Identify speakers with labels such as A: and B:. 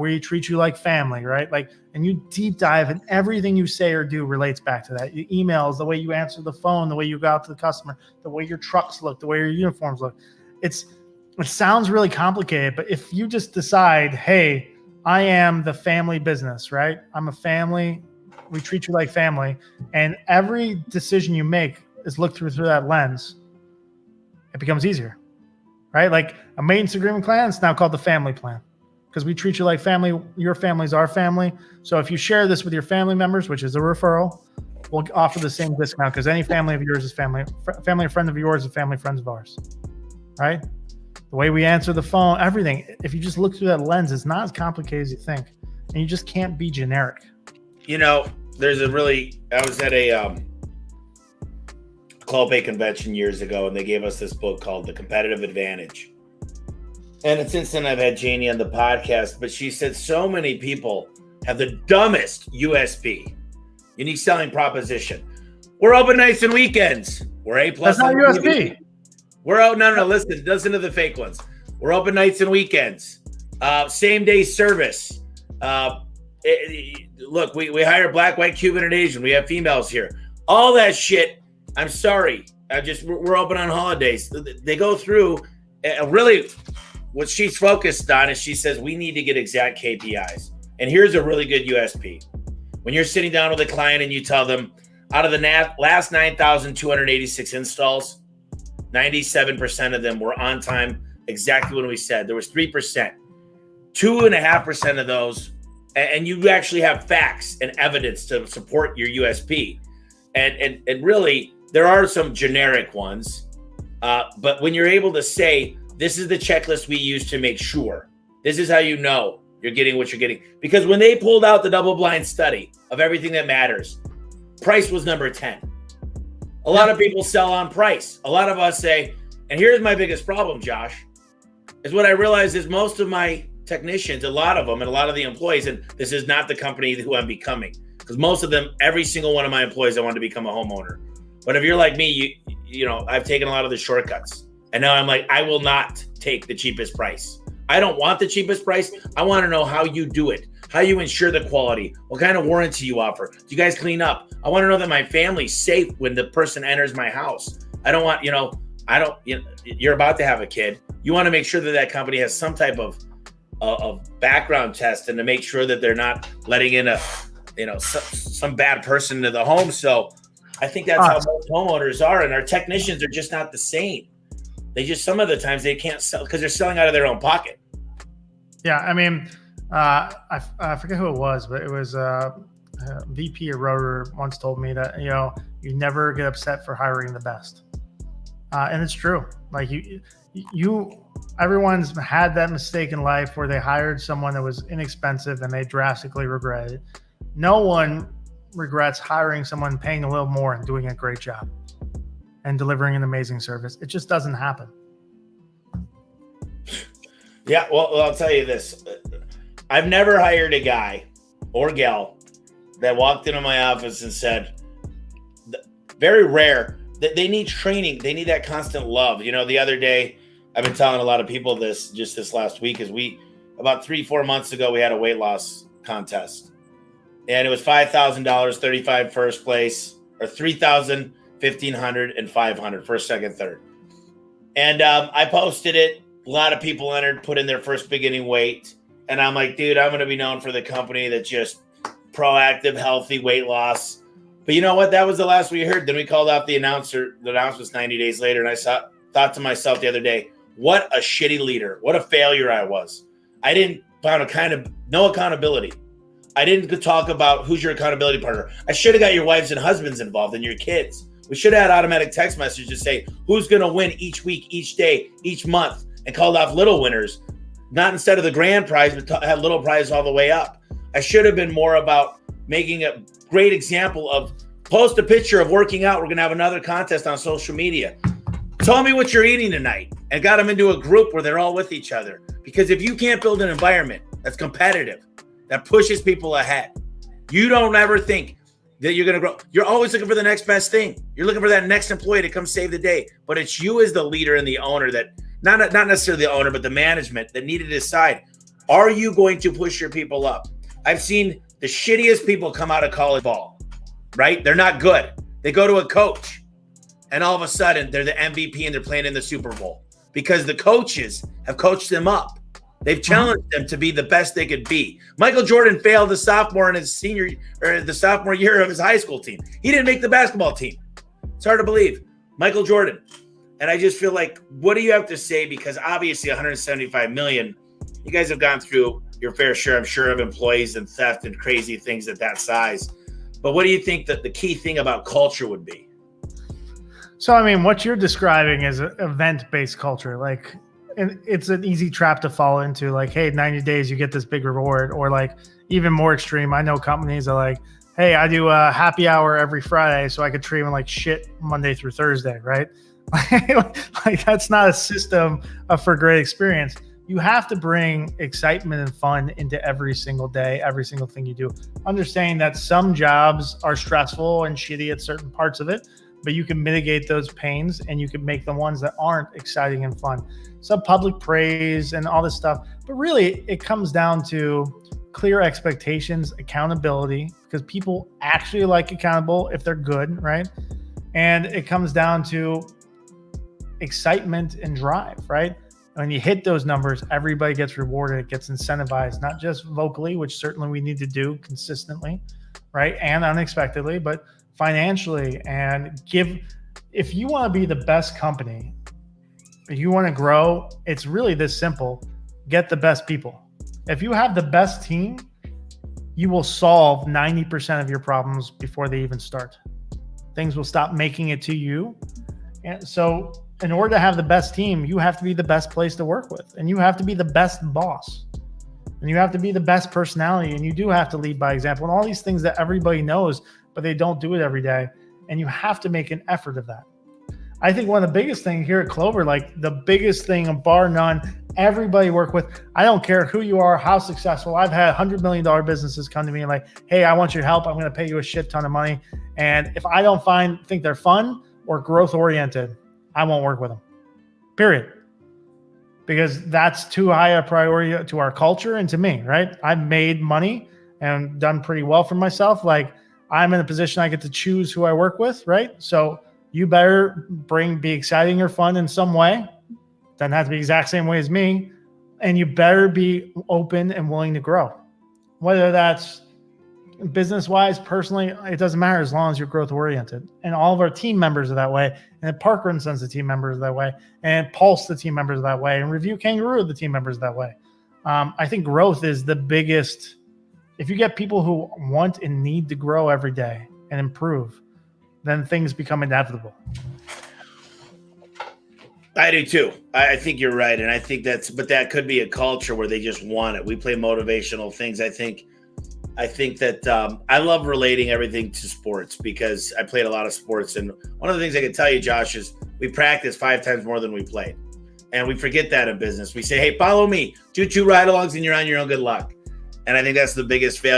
A: we treat you like family, right? Like, and you deep dive, and everything you say or do relates back to that. Your emails, the way you answer the phone, the way you go out to the customer, the way your trucks look, the way your uniforms look. It sounds really complicated, but if you just decide, hey, I am the family business, right? I'm a family. We treat you like family. And every decision you make is looked through that lens. It becomes easier, right? Like a maintenance agreement plan, it's now called the family plan because we treat you like family. Your family's our family. So if you share this with your family members, which is a referral, we'll offer the same discount because any family of yours is family or friend of yours is family friends of ours, right? The way we answer the phone, everything. If you just look through that lens, it's not as complicated as you think. And you just can't be generic.
B: You know, I was at a Club A convention years ago, and they gave us this book called The Competitive Advantage. And since then, I've had Janie on the podcast, but she said so many people have the dumbest USP, unique selling proposition. We're open nights and weekends. We're A+.
A: That's not USP.
B: We're out. No. Listen to the fake ones. We're open nights and weekends. Same day service. Look, we hire Black, White, Cuban, and Asian. We have females here. All that shit. I'm sorry. We're open on holidays. They go through. Really, what she's focused on is she says we need to get exact KPIs. And here's a really good USP. When you're sitting down with a client and you tell them, out of the last 9,286 installs, 97% of them were on time, exactly when we said. There was 3%. 2.5% of those, and you actually have facts and evidence to support your USP. And really, there are some generic ones. But when you're able to say, this is the checklist we use to make sure, this is how you know you're getting what you're getting. Because when they pulled out the double-blind study of everything that matters, price was number 10. A lot of people sell on price. A lot of us say, and here's my biggest problem, Josh, is what I realize is most of my technicians, a lot of them, and a lot of the employees, and this is not the company who I'm becoming, because most of them, every single one of my employees, I want to become a homeowner. But if you're like me, you know, I've taken a lot of the shortcuts, and now I'm like, I will not take the cheapest price. I don't want the cheapest price. I want to know how you do it, how you ensure the quality, what kind of warranty you offer. Do you guys clean up? I want to know that my family's safe when the person enters my house. I don't want, you're about to have a kid. You want to make sure that company has some type of background test and to make sure that they're not letting in some bad person into the home. So I think that's how most homeowners are. And our technicians are just not the same. Some of the times they can't sell because they're selling out of their own pocket.
A: Yeah. I mean, I forget who it was, but it was VP of Rotor once told me that, you never get upset for hiring the best. And it's true. Like everyone's had that mistake in life where they hired someone that was inexpensive and they drastically regret it. No one regrets hiring someone, paying a little more and doing a great job and delivering an amazing service. It just doesn't happen.
B: Yeah, well, I'll tell you this. I've never hired a guy or gal that walked into my office and said, very rare, that they need training. They need that constant love. The other day, I've been telling a lot of people this last week, is about 3-4 months ago, we had a weight loss contest. And it was $5,000, 35 first place, or $3,000, $1,500, and $500, first, second, third. And I posted it. A lot of people entered, put in their first beginning weight. And I'm like, dude, I'm going to be known for the company that's just proactive, healthy weight loss. But you know what? That was the last we heard. Then we called out the announcer. The announcement's 90 days later. And I thought to myself the other day, what a shitty leader. What a failure I was. I didn't find no accountability. I didn't talk about who's your accountability partner. I should have got your wives and husbands involved and your kids. We should have had automatic text messages to say who's going to win each week, each day, each month, and called off little winners. Not instead of the grand prize, but had little prize all the way up. I should have been more about making a great example of post a picture of working out. We're going to have another contest on social media. Tell me what you're eating tonight, and got them into a group where they're all with each other. Because if you can't build an environment that's competitive, that pushes people ahead, you don't ever think that you're going to grow. You're always looking for the next best thing. You're looking for that next employee to come save the day. But it's you as the leader and the owner that, not necessarily the owner, but the management that need to decide Are you going to push your people up? I've seen the shittiest people come out of college ball, right? They're not good. They go to a coach, and all of a sudden they're the MVP and they're playing in the Super Bowl because the coaches have coached them up. They've challenged them to be the best they could be. Michael Jordan failed the sophomore year of his high school team. He didn't make the basketball team. It's hard to believe. Michael Jordan. And I just feel like, what do you have to say? Because obviously 175 million, you guys have gone through your fair share, I'm sure, of employees and theft and crazy things at that size. But what do you think that the key thing about culture would be?
A: So, I mean, what you're describing is an event-based culture. Like, and it's an easy trap to fall into. Like, hey, 90 days, you get this big reward. Or like even more extreme, I know companies are like, hey, I do a happy hour every Friday so I could treat them like shit Monday through Thursday, right? Like that's not a system for great experience. You have to bring excitement and fun into every single day, every single thing you do. Understanding that some jobs are stressful and shitty at certain parts of it, but you can mitigate those pains and you can make the ones that aren't exciting and fun. Some public praise and all this stuff, but really it comes down to clear expectations, accountability, because people actually like accountable if they're good, right? And it comes down to excitement and drive, right? When you hit those numbers, everybody gets rewarded, it gets incentivized, not just vocally, which certainly we need to do consistently, right? And unexpectedly, but financially. And if you want to be the best company, if you want to grow, it's really this simple. Get the best people. If you have the best team, you will solve 90% of your problems before they even start. Things will stop making it to you. And so in order to have the best team, you have to be the best place to work with, and you have to be the best boss, and you have to be the best personality, and you do have to lead by example, and all these things that everybody knows, but they don't do it every day. And you have to make an effort of that. I think one of the biggest things here at Clover, like the biggest thing, bar none, everybody work with, I don't care who you are, how successful. I've had $100 million businesses come to me and like, hey, I want your help. I'm going to pay you a shit ton of money. And if I don't think they're fun or growth oriented, I won't work with them, period. Because that's too high a priority to our culture and to me, right? I've made money and done pretty well for myself. Like I'm in a position I get to choose who I work with, right? So you better be exciting or fun in some way. Doesn't have to be the exact same way as me. And you better be open and willing to grow. Whether that's business-wise, personally, it doesn't matter as long as you're growth-oriented. And all of our team members are that way. And Parker and Sons, the team members are that way. And Pulse, the team members are that way. And Review Kangaroo, the team members are that way. I think growth is the biggest. If you get people who want and need to grow every day and improve, then things become inevitable.
B: I do too. I think you're right. And I think but that could be a culture where they just want it. We play motivational things. I think that I love relating everything to sports because I played a lot of sports. And one of the things I can tell you, Josh, is we practice 5 times more than we played. And we forget that in business. We say, hey, follow me, do 2 ride-alongs and you're on your own good luck. And I think that's the biggest failure.